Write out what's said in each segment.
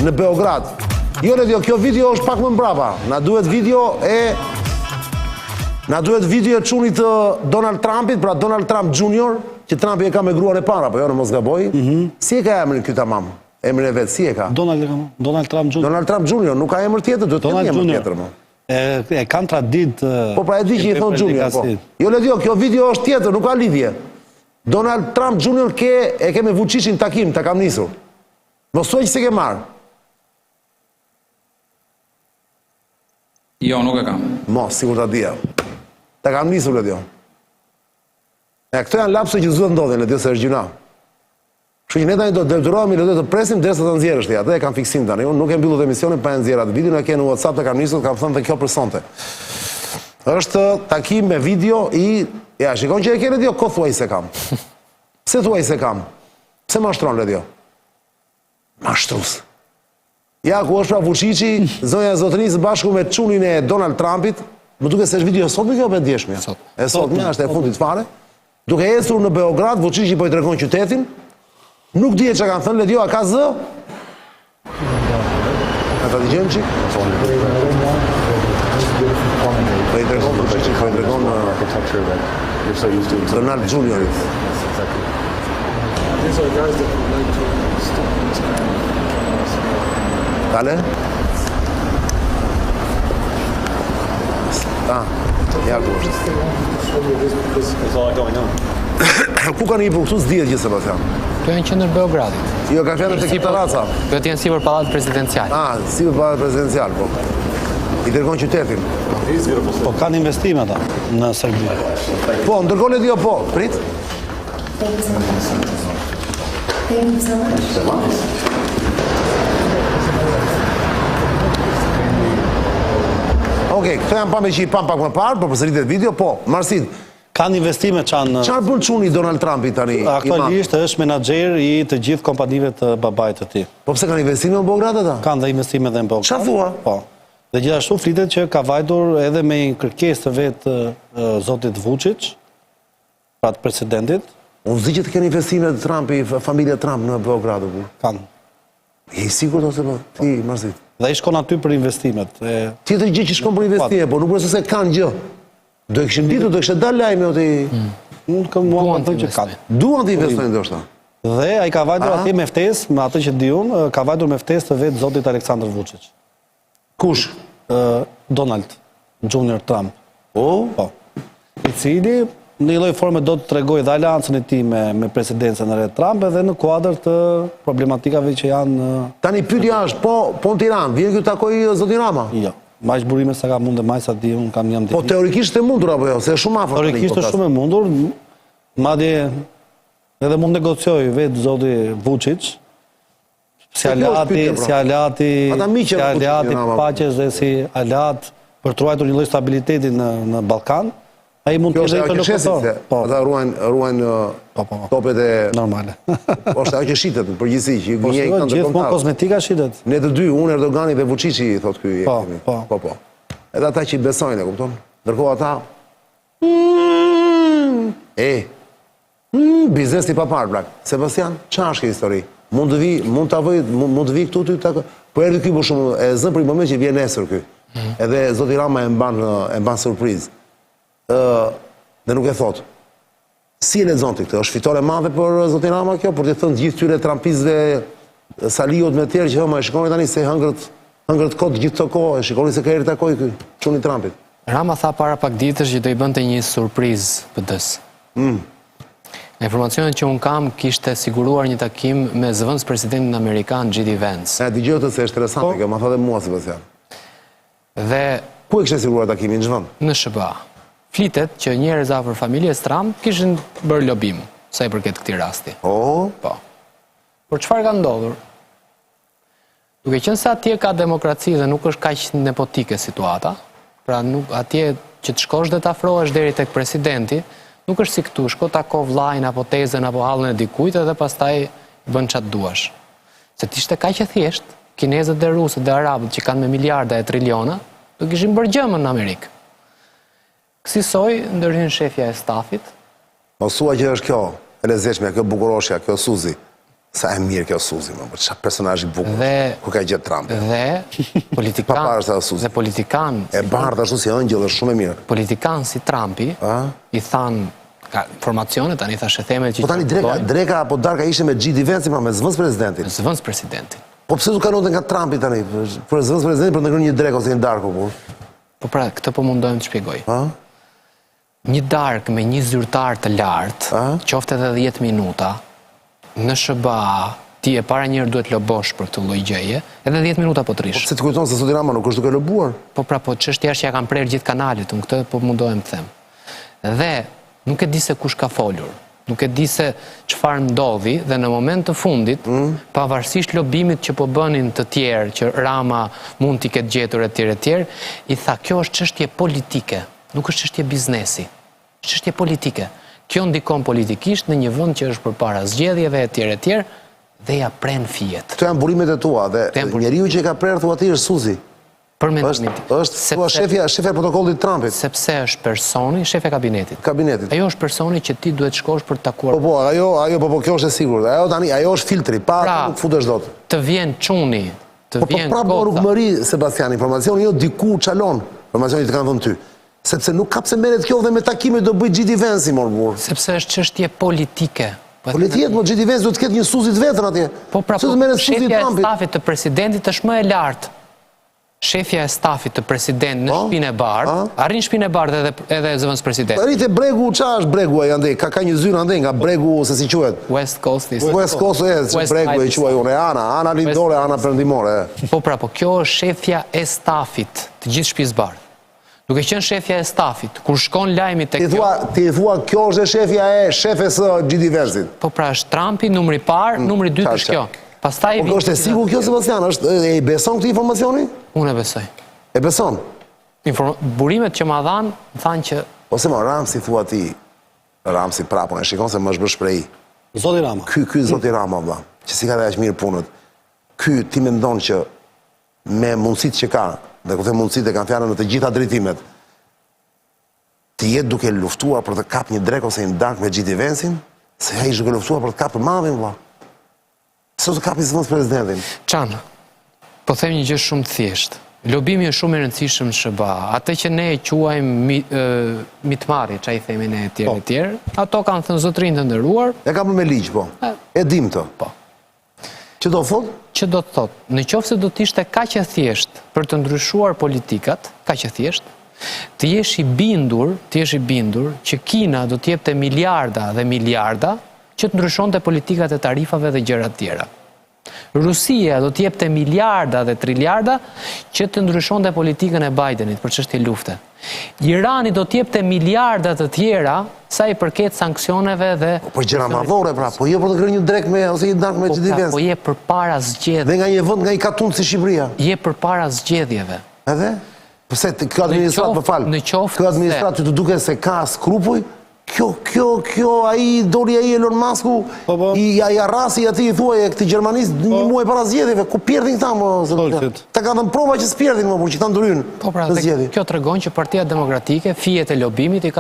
në Beograd. Jo, kjo video është pak më mbrapa. Na duhet video e çunit të Donald Trumpit, pra Donald Trump Jr., që Trumpi e ka me gruan e para, po jo në mos gaboj. Si e ka emrin ky tamam? Emrin e vet si e ka? Donald Trump Jr. Donald Trump Jr. Nuk ka emër tjetër, duhet të ketë emër tjetër më. E kanë tradit. Po pra e di që i thon Junior, po. Jo, kjo video është tjetër, nuk ka lidhje. Donald Trump Jr. e ke me Vučićin takim, ta kam nisur. Mos thuaj që se ke marrë. Jo, nuk e kam. Mos, sigur ta dija. Ta kam nisur, Ledio. Këto janë lapse që duhet ndodhin, Ledio, se është gjuna. Kështu që ne tani do të detyrohemi, Ledio, të presim derisa ta nxjerrësh ti. Atë e kam fiksim tani. Unë nuk e mbyllut emisionin pa e nxjerrë atë videon, e ke në WhatsApp, ta kam nisur, kam thënë dhe kjo për sonte. Është takim me video i... Ja, shikon që e ke, Ledio, ko thuaj se kam. Pse thuaj se kam? Pse mashtron, Ledio? Mashtrus. Ja, ku është pra Vučići, zonja e zotërisë bashku me çunin e Donald Trumpit, më duke se është video sot me kjo për djeshme. E sot me, është e fundit fare. Duke esur në Beograd, Vučići po i tregon qytetin. Nuk dije që kanë thënë, Ledio, a ka zë? A ta dëgjojmë qik? Po i tregon Vučići, po i tregon Donald Juniorit. These are guys that would like to stop this kind of... Kale? Ja ku është. Ku kanë i përkëtu s'dijet gjithë, Sebastian? Kjo janë qendër Beogradit. Jo, ka fjalën te Kitaraca. Kjo janë sipër pallatit presidencial. Sipër pallatit presidencial, po. I dërgon qytetin. Po kanë investime ata në Serbi. Po, ndërkohë Ledio, po, prit. Okej, këto janë pame që i pam pak më parë, për përsëritet video, po, Marsit. Kanë investime qanë... Qarë bën çuni Donald Trumpi tani? Aktualisht është menaxher i të gjithë kompanive të babait të tij. Po pse kanë investime në Beograd ata? Kanë dhe investime dhe në Beograd. Çfarë thua? Po. Dhe gjithashtu flitet që ka vajtur edhe me kërkesë të vetë zotit Vučić, pra të presidentit. Unë zi që të keni investime të Trumpi, familja Trump në Beograd. Kanë. Je i sigurt ose po? Ti, Marsit. Dhe i shkon aty për investimet. Tjetër gjë që shkon për investime, po nuk përse se kanë gjë. Do e këshin ditur, do e kështë dalë lajme o të i... Unë kam mua të që kanë. Duan të investojnë dhe është ta. Dhe a i ka vajtur ati me ftesë, me atë që di unë, ka vajtur me ftesë të vetë zotit Aleksandr Vučić. Kush? Donald Jr. Trump. Po? I cili në një lloj forme do të tregoj dhe aleancën e tij me presidencën e re Trump edhe në kuadër të problematikave që janë... Tani pyetja është, po në Tiranë, vjen ky takoj zotin Rama? Jo. Maj burime sa ka mundë, maj sa di unë kam jam Po teorikisht e mundur apo jo, se është shumë afër. Teorikisht është shumë e mundur, madje edhe mund negocioj vetë zoti Vučić, si aleati paqes dhe si aleat për të ruajtur një lloj stabiliteti në Ballkan. Ai mund të jetë interlokutor. Ata ruajnë topet e normale. Po është ajo që shitet në përgjithësi, që gënjej kanë të gjithmonë kozmetika shitet. Ne të dy, unë Erdogani dhe Vučići, thotë ky. Po. Edhe ata që i besojnë, e kupton? Ndërkohë ata biznes i papar, plak. Sebastian, çfarë është kjo histori? Mund të vi këtu ty po erdhi ky më shumë e zën për një moment që vjen nesër ky. Edhe zoti Rama e mban surprizë. Dhe nuk e thot. Si e lexon ti këtë? Është fitore e madhe për zotin Rama kjo, për të thënë gjithë tyre trampistëve Saliut me të tjerë që e shikoni tani se hëngrët kot gjithë të kohë, e shikoni se ka erdhi takoj ky çuni Trumpit. Rama tha para pak ditësh që do i bënte një surprizë PD-s. Informacionet që unë kam kishte siguruar një takim me zëvendës presidentin amerikan J.D. Vance. Dëgjoj të se është interesante kjo, ma thotë mua Sebastian. Dhe ku e kishte siguruar takimin në zhvend? Në SBA. Flitet që njerëz afër familjes Trump kishin bërë lobim sa i përket këtij rasti. Po. Por çfarë ka ndodhur? Duke qenë se atje ka demokraci dhe nuk është kaq nepotike situata, pra nuk atje që të shkosh dhe të afrohesh deri tek presidenti, nuk është si këtu, shko tako vllajin apo tezën apo hallën e dikujt edhe pastaj bën çat duash. Se t'ishte kaq e thjesht, kinezët dhe rusët dhe arabët që kanë me miliarda e triliona, do kishin bërë gjëmën në Amerikë. Kësaj ndërhyn shefja e stafit. Mos thua që është kjo e lezetshme, kjo bukuroshja, kjo Suzi. Sa e mirë kjo Suzi, më, për çfarë personazh i bukur. Ku ka gjetë Trumpi. Dhe politikan e bardhë ashtu si ëngjëll është shumë e mirë. Politikan si Trumpi i than informacione tani thashë themet që po tani Dreka apo Darka ishte me G.D. Vance me zvëns presidentin. Zvëns presidentin. Po pse u kanonte nga Trumpi tani për zvëns presidentin për të ngrënë një Drek ose një Dark apo? Po pra, këtë po mundohem të shpjegoj. Një Dark me një zyrtar të lartë, qofte edhe 10 minuta, në SBA, ti e para njerë duhet lobosh për këtë lloj gjëje, edhe 10 minuta po të rish. Po pse të kujton se Zoti Rama nuk është duke lobuar? Po pra, po çështja është që ja kanë prerë gjithë kanalet, unë këtë po mundohem të them. Dhe nuk e di se kush ka folur, nuk e di se çfarë ndodhi dhe në moment të fundit, pavarësisht lobimit që po bënin të tjerë, që Rama mund t'i ketë gjetur etj, i tha kjo është çështje politike, nuk është çështje biznesi, çështje politike. Kjo ndikon politikisht në një vend që është përpara zgjedhjeve etj, dhe ja pren fijet. Këto janë burimet e tua dhe njeriu që e ka prerë thua ti është Suzi. Për mendimin tim. Është shefja e protokollit Trumpit. Sepse është personi, shef e kabinetit. Kabinetit. Ajo është personi që ti duhet shkosh për të takuar. Po, kjo është e sigurt. Ajo është filtri, pa nuk futesh dot. Të vjen çuni, të vjen kota. Po nuk mëri Sebastian, informacioni jo diku çalon. Informacioni të kanë dhënë ty. Sepse nuk ka pse merret kjo dhe me takime do bëj G.D. Vance mor burr. Sepse është çështje politike. Politiket, mo G.D. Vance do të ketë një Suzi të vetën atje. Po pra, shefja e stafit të presidentit është më e lartë. Shefja e stafit të presidentit në Shtëpinë e Bardhë, arrin Shtëpinë e Bardhë edhe zëvendës president. Arrit e bregu, çfarë është bregu ai andej? Ka një zyrë andej nga bregu se si quhet? West Coast bregu e quaj unë, Ana lindore, Ana perëndimore. Po pra, po kjo është shefja e stafit të gjithë Shtëpisë Bardhë. Duke qenë shefja e stafit, kur shkon lajmi tek kjo... Ti thua kjo është shefja e shefes G.D. Vance-it. Po pra, është Trumpi, numri parë, numri 2 është kjo. Pastaj po është e sigurt kjo, Sebastian? E beson këtë informacioni? Unë e besoj. E beson? Burimet që ma dhanë, thanë që... Ose ma, Ramsi thua ti, Ramsi prapon, e shikon se më është bërë shprehi. Zoti Rama. Ky Zoti Rama, vlla, që si ka dhe aq mirë punët. Ky ti mendon që me mundësitë që ka, dhe ku them mundësitë e kanë fjalën në të gjitha drejtimet, të jetë duke luftuar për të kap një Drek ose një Dark me G.D. Vance-in, se ai është duke luftuar për të kapë Madhin, vlla. Se të kapi zëvendës presidentin. Çan, po them një gjë shumë të thjeshtë. Lobimi është shumë i rëndësishëm në SBA. Atë që ne e quajmë mitmarrje, çai themi ne etj, ato kanë thënë zotërinë të nderuar. E kapën me ligj, po. E dim të. Po. Që do thot? Që do të thot, në qoftë se do të ishte kaq e thjeshtë për të ndryshuar politikat, kaq e thjeshtë, të jesh i bindur që Kina do të jepte miliarda dhe miliarda që të ndryshonte politikat e tarifave dhe gjëra të tjera. Rusia do të jepte miliarda dhe triliarda që të ndryshonte politikën e Bidenit për çështje lufte. Irani do të jepte miliarda të tjera sa i përket sanksioneve dhe... Po gjëra madhore, pra, po jo për të kryer një Drek me ose një Dark me G.D. Vance. Po je përpara zgjedhjeve. Dhe nga një vend nga i katund si Shqipëria. Je përpara zgjedhjeve. Edhe? Pse kjo administrat, më fal. Kjo administrat që të duket se ka skrupuj, kjo ai doli ai Elon Musku, i arrasi aty i thuaj këtë gjermanist një muaj para zgjedhjeve, ku pierdhin këta më. Ta kanë dhënë prova që s'pierdhin më, por që ta ndryn. Po pra, kjo tregon që Partia Demokratike, fijet e lobimit i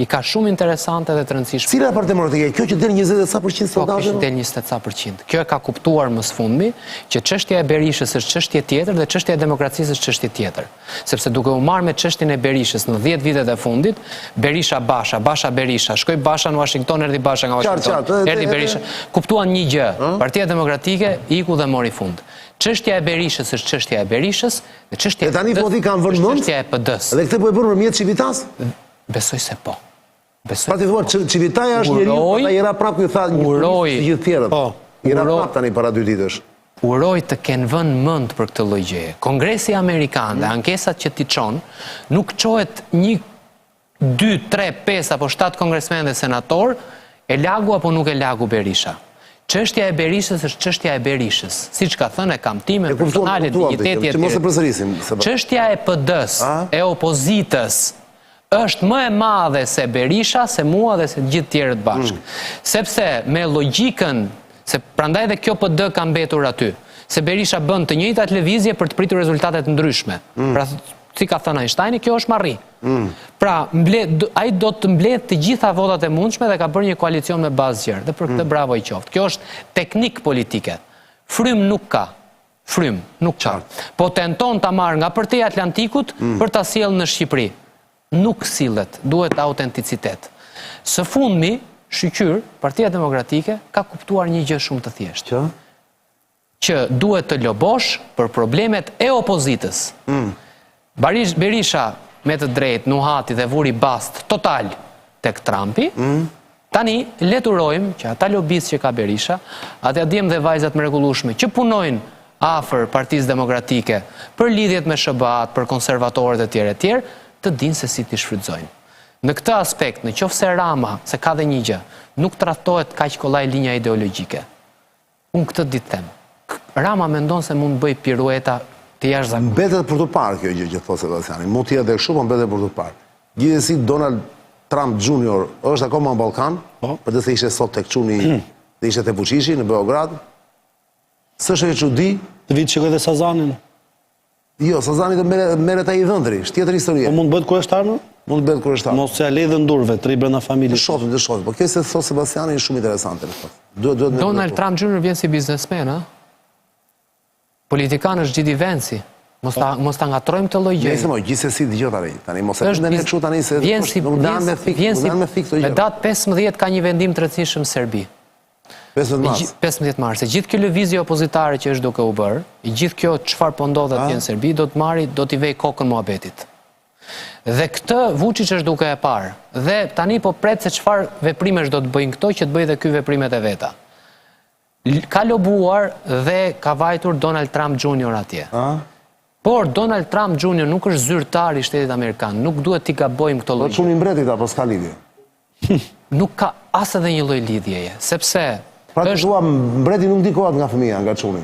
ka shumë interesante dhe të rëndësishme. Cila është Partia Demokratike? Kjo që del 20% sondazhe? Po, kjo që del 20%. Kjo e ka kuptuar më së fundmi që çështja e Berishës është çështje tjetër dhe çështja e demokracisë është çështje tjetër. Sepse duke u marrë me çështjen e Berishës në 10 vitet e fundit, Berisha, shkoi Basha në Washington, erdhi Basha nga Washington, erdhi Berisha, kuptuan një gjë. Partia Demokratike iku dhe mori fund. Çështja e Berishës është çështja e Berishës dhe çështja e PD-s. Dhe këtë po e bën përmjet Civitas? Besoj se po. Pa ti thua, Civitaja është njeriu, ata i ra prapë ju tha një të gjithë tjerët. I ra prapë tani para 2 ditësh. Uroj të kenë vënë mend për këtë lloj gjëje. Kongresi Amerikan dhe ankesat që ti çon, nuk çohet 1, 2, 3, 5 apo 7 kongresmenë dhe senator, e lagu apo nuk e lagu Berisha. Çështja e Berishës është çështja e Berishës. Siç ka thënë Kamtime, personale, digniteti etj. Çështja e PD-s, e opozitës, është më e madhe se Berisha, se mua dhe se gjithë tjerët bashkë. Sepse me logjikën, se prandaj dhe kjo PD ka mbetur aty, se Berisha bën të njëjtat lëvizje për të pritur rezultate të ndryshme. Pra, si ka thënë Einsteini, kjo është marrri. Pra, ai do të mbledh të gjitha votat e mundshme dhe ka bërë një koalicion me bazë gjerë. Dhe për këtë bravo i qoftë. Kjo është teknik politike. Frym nuk ka. Frym nuk ka. Po tenton ta marrë nga përteja Atlantikut për ta sjellë në Shqipëri. Nuk sillet, duhet autenticitet. Së fundmi, shqyr, Partia Demokratike ka kuptuar një gjë shumë të thjeshtë. Që duhet të lobosh për problemet e opozitës. Berisha me të drejt, nuhati dhe vuri bast total tek Trumpi, tani leturojmë që ata lobist që ka Berisha, atë djem dhe vajzat mrekullueshme që punojnë afër Partisë Demokratike për lidhjet me SBA-t, për konservatorët e tjerë, të dinë se si t'i shfrytëzojnë. Në këtë aspekt, në qoftë se Rama, se ka dhe një gjë, nuk tradhtohet kaq kollaj linja ideologjike. Unë këtë ditë them. Rama mendon se mund bëj pirueta të jashtëzakonshme. Mbetet për të parë kjo gjë që thot Sebastiani. Mund të jetë edhe kështu, po mbetet për të parë. Gjithsesi Donald Trump Jr. është akoma në Ballkan, për të se ishte sot tek çuni dhe ishte te Vučići në Beograd. S'është e çudi. Të vitë shikoj dhe Sazanin. Jo, Sazani do merret ai dhëndri, është tjetër histori. Po mund bëhet kryeshtar më? Mund të bëhet kryeshtar. Mos se ale dhe ndurve, të brenda familjes. Të shohim. Po kjo se thot Sebastiani është shumë interesante në fakt. Duhet Donald Trump Jr. vjen si biznesmen, a? Politikan është Gjidi Venci. Mos ta ngatrojmë të lloj gjëje. Nëse gjithsesi dëgjoj tani mos e ndene kështu tani se nuk dan me fik këto gjë. Me datë 15 ka një vendim të rëndësishëm në Serbi. 15 mars. Gjithë kjo lëvizje opozitare që është duke u bërë, gjithë kjo çfarë po ndodh atje në Serbi, do t'i vej kokën muhabetit. Dhe këtë Vučić është duke e parë. Dhe tani po pret se çfarë veprimesh do të bëjnë këto që të bëjë dhe ky veprimet e veta. Ka lobuar dhe ka vajtur Donald Trump Jr. atje. Por Donald Trump Jr. nuk është zyrtar i Shtetit Amerikan, nuk duhet t'i gabojmë këto lloj. Po çuni mbretit apo s'ka lidhje? Nuk ka as edhe një lloj lidhjeje, sepse pra të thua mbreti nuk ndikohet nga fëmia, nga çuni.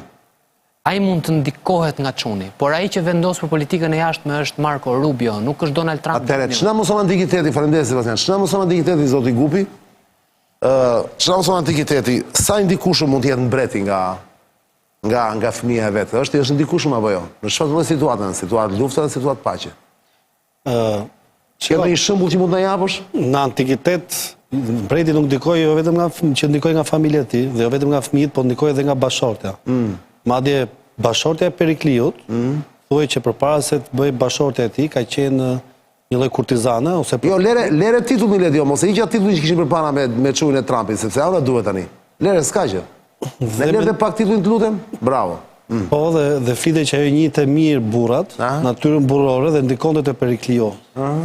Ai mund të ndikohet nga çuni, por ai që vendos për politikën e jashtme është Marco Rubio, nuk është Donald Trump. Atëherë, ç'na mëson antikiteti, faleminderit Sebastian. Ç'na mëson antikiteti zoti Gupi? Ç'na mëson antikiteti? Sa i ndikueshëm mund të jetë mbreti nga fëmia e vet? Është ndikueshëm apo jo? Në çfarë lloj situate, në situatë lufte dhe situatë paqe? Që një shembull që mund ta japësh? Në antikitet mbreti nuk ndikoi jo vetëm që ndikoi nga familja e tij, dhe jo vetëm nga fëmijët, por ndikoi edhe nga bashortja. Madje bashortja e Perikliut, thuhet që përpara se të bëjë bashortja e tij ka qenë një lloj kurtizane ose jo, lere titullin e dio, mos e hiqja titullin që kishin përpara me çuin e Trumpit, sepse ajo duhet tani. Lere s'ka gjë. Ne lere pak titullin të lutem. Bravo. Po, dhe flitej që ajo njihte mirë burrat, natyrën burrore dhe ndikonte te Perikliu.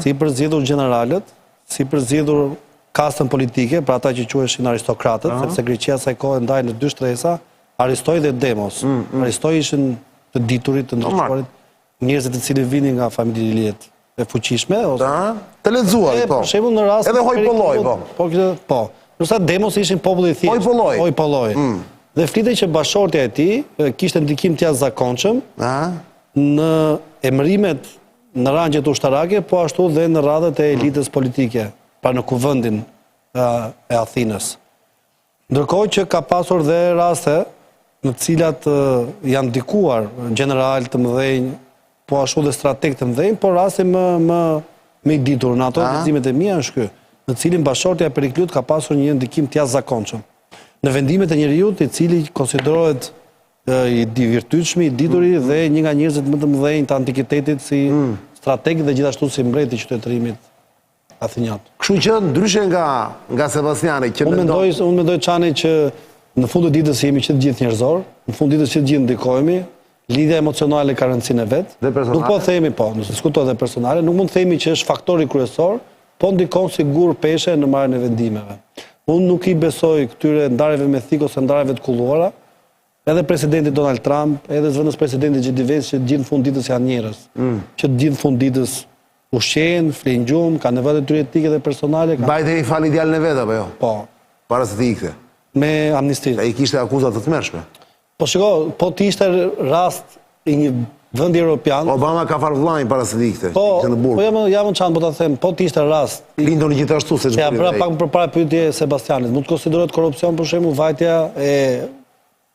Si i përzgjedhur gjeneralët, si i përzgjedhur kastën politike, pra ata që quheshin aristokratët, sepse Greqia saj kohë ndaj në dy shtresa, Aristoi dhe Demos. Aristoi ishin të diturit, të ndryshkuarit, njerëzit të cilët vinin nga familje e fuqishme ose të lexuar, po. Për shembull në rast edhe hojpolloj, po. Po. Ndërsa Demos ishin populli i thjeshtë. Hojpolloj. Dhe flitej që bashortja e tij kishte ndikim të jashtëzakonshëm në emërimet në rangjet ushtarake, po ashtu dhe në radhët e elitës politike, pra në kuvendin e Athinës. Ndërkohë që ka pasur dhe raste në cilat janë ndikuar general të mëdhenj, po ashtu dhe strateg të mëdhenj, por raste më i ditur në ato leximet e mia është ky, në cilin bashortja e Perikliut ka pasur një ndikim të jashtëzakonshëm në vendimet e njeriut, i cili konsiderohet i virtytshëm, i dituri dhe një nga njerëzit më të mëdhenj të antikitetit si strateg dhe gjithashtu si mbreti i qytetërimit athinjat. Kështu që ndryshe nga Sebastiani që unë mendoj Çani që në fund të ditës jemi që të gjithë njerëzor, në fund të ditës që të gjithë ndikojemi, lidhja emocionale ka rëndësinë e vet. Nuk po themi nëse diskutohet dhe personale, nuk mund të themi që është faktori kryesor, po ndikon si gur peshe në marrjen e vendimeve. Unë nuk i besoj këtyre ndarjeve me thik ose ndarjeve të kulluara, edhe presidenti Donald Trump, edhe zëvendës presidenti Gjidi Venci që të gjithë fund ditës janë njerëz, që të gjithë fund ditës ushqen, flenë gjumë, ka nevojat e tyre etike dhe personale. Biden i fali djalin e vet apo jo? Po. Para se të ikte. Me amnistia. Ai kishte akuzat të tmerrshme. Po shiko, po të ishte rast i një vendi europian. Obama ka farë vllajin para se të ikte. Po jam në çan, po ta them, po të ishte rast. Clinton gjithashtu se ja bëra pak më përpara pyetje Sebastianit. Mund të konsiderohet korrupsion për shembull vajtja e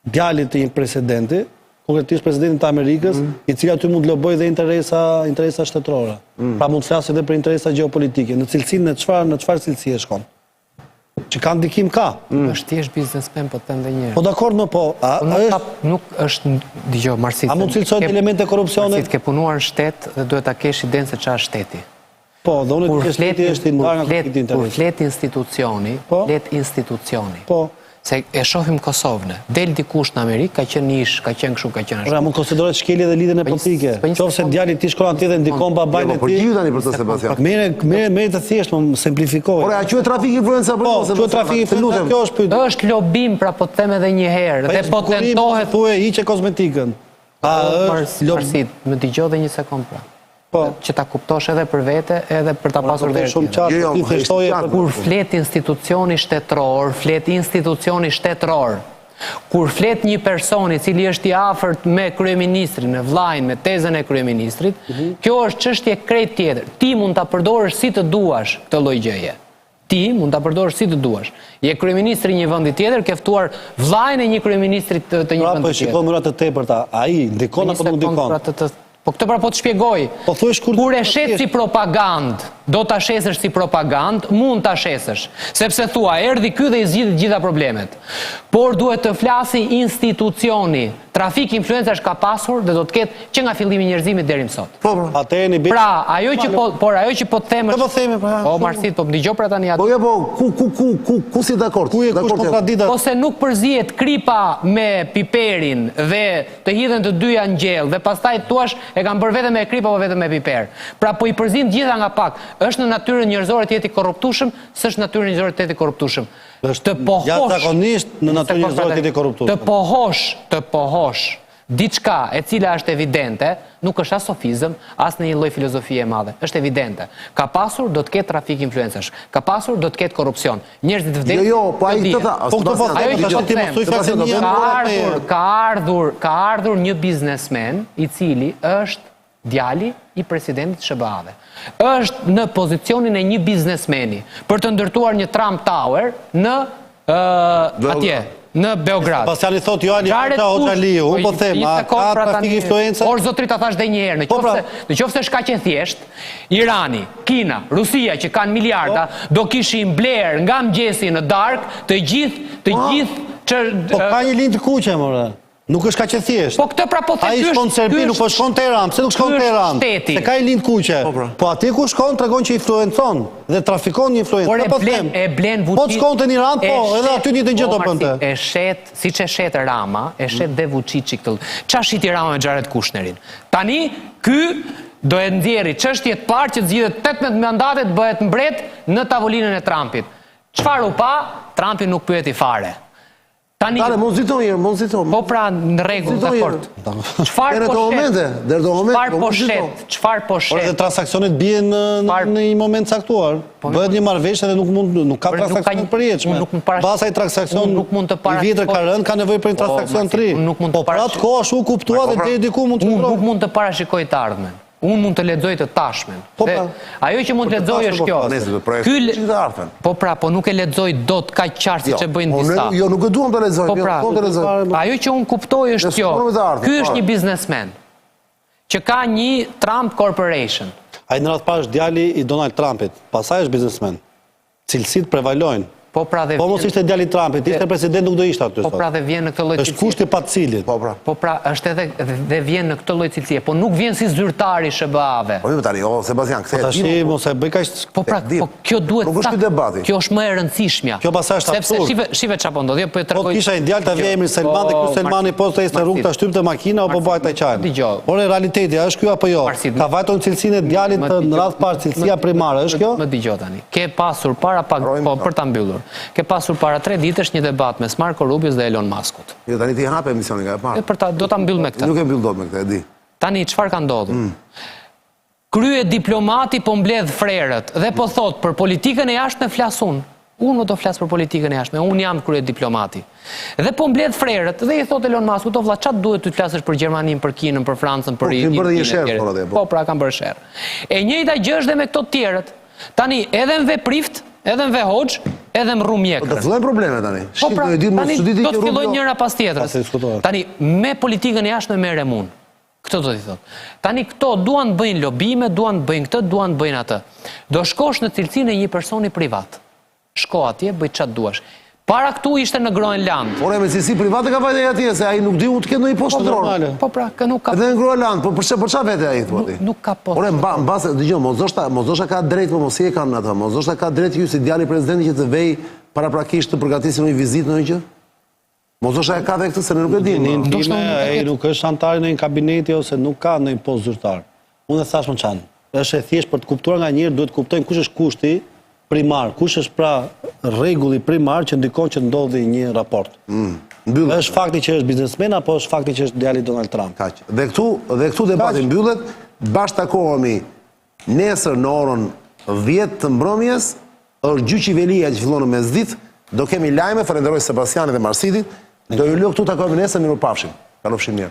djalit të një presidenti, konkretisht presidentin të Amerikës, i cili aty mund të loboj dhe interesa shtetërore. Pra mund të flasë edhe për interesa gjeopolitike. Në cilësinë në çfarë cilësie shkon? Që ka ndikim ka. Është thjesht biznesmen, po të them edhe një herë. Po dakord më po. Nuk është dëgjoj Marsit. A mund të cilësojnë elemente korrupsione? Marsit ke punuar në shtet dhe duhet ta kesh idenë se ç'është shteti. Po, dhe unë të shteti është i ndarë nga konflikti i interesit. Kur flet institucioni. Po. Se e shohim Kosovën. Del dikush në Amerikë, ka qenë ish, ka qenë kështu, ka qenë ashtu. Pra mund konsiderohet shkelje dhe lidhjen e politike. Qofse djali ti shkon atje dhe ndikon babain e Po tij. gjithë tani për të Sebastian. Merë të thjesht, më simplifikoj. Ora, a quhet trafik influenca për Po, quhet trafik influenca, kjo është pyetje. Është lobim, pra po të them edhe një herë, dhe po tentohet thuaj hiqe kozmetikën. A është Marsit, më dëgjoj edhe një sekond pra. Po, që ta kuptosh edhe për vete, edhe për ta pasur dhe shumë qartë, ti thështoje kur flet institucioni shtetëror, kur flet një person i cili është i afërt me kryeministrin, me vllajën, me tezën e kryeministrit, kjo është çështje krejt tjetër. Ti mund ta përdorësh si të duash këtë lloj gjëje. Ti mund ta përdorësh si të duash. Je kryeministri i një vendi tjetër, ke ftuar vllajën e një kryeministri të një vendi tjetër. Po shikoj mëra të tepërta. Ai ndikon apo nuk ndikon? Po këtë pra po të shpjegoj. Po thuaj shkurt. Kur e shet si propagandë, do ta shesësh si propagandë, mund ta shesësh, sepse thua erdhi ky dhe i zgjidh të gjitha problemet. Por duhet të flasi institucioni. Trafik influencash ka pasur dhe do të ketë që nga fillimi i njerëzimit deri më sot. Po, atëherë ni pra, ajo që po të them është. Po Marsit, po më dëgjoj pra tani atë. Po jo, po ku si dakord? Ku e kush kontradikta? Po se nuk përzihet kripa me piperin dhe të hidhen të dyja në gjell dhe pastaj thuash e kanë bërë vetëm me kripa apo vetëm me piper. Pra po i përzin gjitha nga pak. Është në natyrën njerëzore të jetë i korruptueshëm, s'është në natyrën njerëzore të jetë i korruptueshëm. Të pohosh. Jashtëzakonisht në natyrën njerëzore të jetë i korruptueshëm. Të pohosh diçka e cila është evidente, nuk është as sofizëm, as në një lloj filozofie e madhe. Është evidente. Ka pasur, do të ketë trafik influencash. Ka pasur, do të ketë korrupsion. Njerëzit vdesin. Jo, po ai të tha. Po këto po ka ardhur një biznesmen i cili është djali i presidentit SBA-ve. Është në pozicionin e një biznesmeni për të ndërtuar një Trump Tower në atje. Në Beograd. Sebastiani thotë jo Ali Hoxhaliu, unë po them, a ka trafik influenca? Por zotri ta thash edhe një herë, nëse shkaqen thjesht, Irani, Kina, Rusia që kanë miliarda, do kishin bler nga mëngjesi në darkë të gjithë Po ka një linjë të kuqe, more. Nuk është kaq e thjeshtë. Po këtë pra po them. Ai shkon në Serbi, nuk po shkon në Tiranë. Pse nuk shkon në Tiranë? Se ka një linjë kuqe. Po aty ku shkon tregon që influencon dhe trafikon një influencë. Po e blen Vučić. Po shkonte në Iran, po, edhe aty një të gjë do bënte. E shet, siç e shet Rama, e shet dhe Vučići këtë. Çfarë shiti Rama me Xharet Kushnerin? Tani ky do e nxjerrë çështjet parë që zgjidhet 18 mandate të bëhet mbret në tavolinën e Trumpit. Çfarë u pa? Trumpi nuk pyeti fare. Tani, mund ziton. Po pra në rregull, dakord. Çfarë po shet? Çfarë po shet? Por edhe transaksionet bien në një moment caktuar. Bëhet një marrëveshje dhe nuk ka transaksion të përjetshme. Basa i transaksion i vjetër ka rënë, ka nevojë për një transaksion të ri. Po për atë kohë ashtu kuptua dhe deri diku mund të nuk mund të parashikoj të ardhmen. Unë mund të lexoj të tashmen. Ajo që mund të lexoj është kjo. Po pra, po nuk e lexoj dot kaq qartë siç e bëjnë disa. Jo, nuk e duam të lexoj. Po pra, ajo që unë kuptoj është kjo. Ky është një biznesmen që ka një Trump Corporation. Ai në radhë parë është djali i Donald Trumpit, pastaj është biznesmen. Cilësitë prevalojnë. Po mos ishte djali i Trumpit, ishte president nuk do ishte aty. Po pra dhe vjen në këtë lloj cilësie. Është kushti pa të cilit. Po pra është edhe dhe vjen në këtë lloj cilësie, po nuk vjen si zyrtar i SBA-ve. Po tani, Sebastian, kthehet. Tash mos e bëj kaq. Po pra, kjo duhet. Nuk është ky debati. Kjo është më e rëndësishmja. Kjo pastaj është absurd. Sepse shive çfarë po ndodhi, po e tregoj. Po kisha një djalë ta vjen emri Selman dhe ky Selmani po të ishte rrugë ta shtypte makina apo bëhet ta qajnë. Por realiteti është ky apo jo? Ka vajtur cilësinë e djalit në radh parë cilësia primare, është kjo? Më dëgjoj tani. Ke pasur para pak për ta mbyllur. Ke pasur para 3 ditësh një debat mes Marco Rubios dhe Elon Muskut. Jo, tani ti hape emisionin nga e parë. Do ta mbyll me këtë. Nuk e mbyll dot me këtë, e di. Tani çfarë ka ndodhur? Krye diplomati po mbledh frerët dhe po thot për politikën e jashtme flas unë. Unë do flas për politikën e jashtme, unë jam krye diplomati. Dhe po mbledh frerët dhe i thot Elon Muskut, "O vlla, çfarë duhet ty të flasësh për Gjermaninë, për Kinën, për Francën, për Italinë?" Po pra kanë bërë sherr. E njëjta gjë është dhe me këto të tjerët. Tani edhe në veprift, edhe në vehoxh, edhe më rrum Do mjekrën. të fillojnë probleme tani. Po pra, tani do të fillojnë fillojnë njëra pas tjetrës. Tani, me politikën e jashtme merre mund. Këtë do t'i thotë. Tani këto duan të bëjnë lobime, duan të bëjnë këtë, duan të bëjnë atë. Do shkosh në cilësinë e një personi privat. Shko atje, bëj çfarë duash. Para këtu ishte në Groenland. Por e me cilësi private ka vajte atje, se ai nuk di u të ketë ndonjë postë kontroll. Po pra, kë nuk ka. Edhe në Groenland, po për çfarë vete ai thotë? Nuk ka postë. Por e mbase, dëgjoj, mos doshta ka drejt, po mos i e kanë atë. Mos doshta ka drejt ju si djali i presidentit që të vej paraprakisht të përgatisin një vizitë në gjë? Mos doshta ka dhe këtë se ne nuk e dimë. Ai nuk është antar në një kabineti ose nuk ka ndonjë postë zyrtar. Unë e thash më çan. Është e thjesht për të kuptuar nga njëri duhet të kuptojmë kush është kushti primar, kush është pra rregulli primar që ndikon që ndodhi një raport. Është fakti që është biznesmen apo është fakti që është djali Donald Trump? Kaq. Dhe këtu debati mbyllet, bash takohemi nesër në orën 10 të mbrëmjes, është gjyqi Velia që fillon në mesditë, do kemi lajme, falenderoj Sebastianit dhe Marsitit, do ju lë këtu takohemi nesër, mirupafshim. Kalofshim mirë.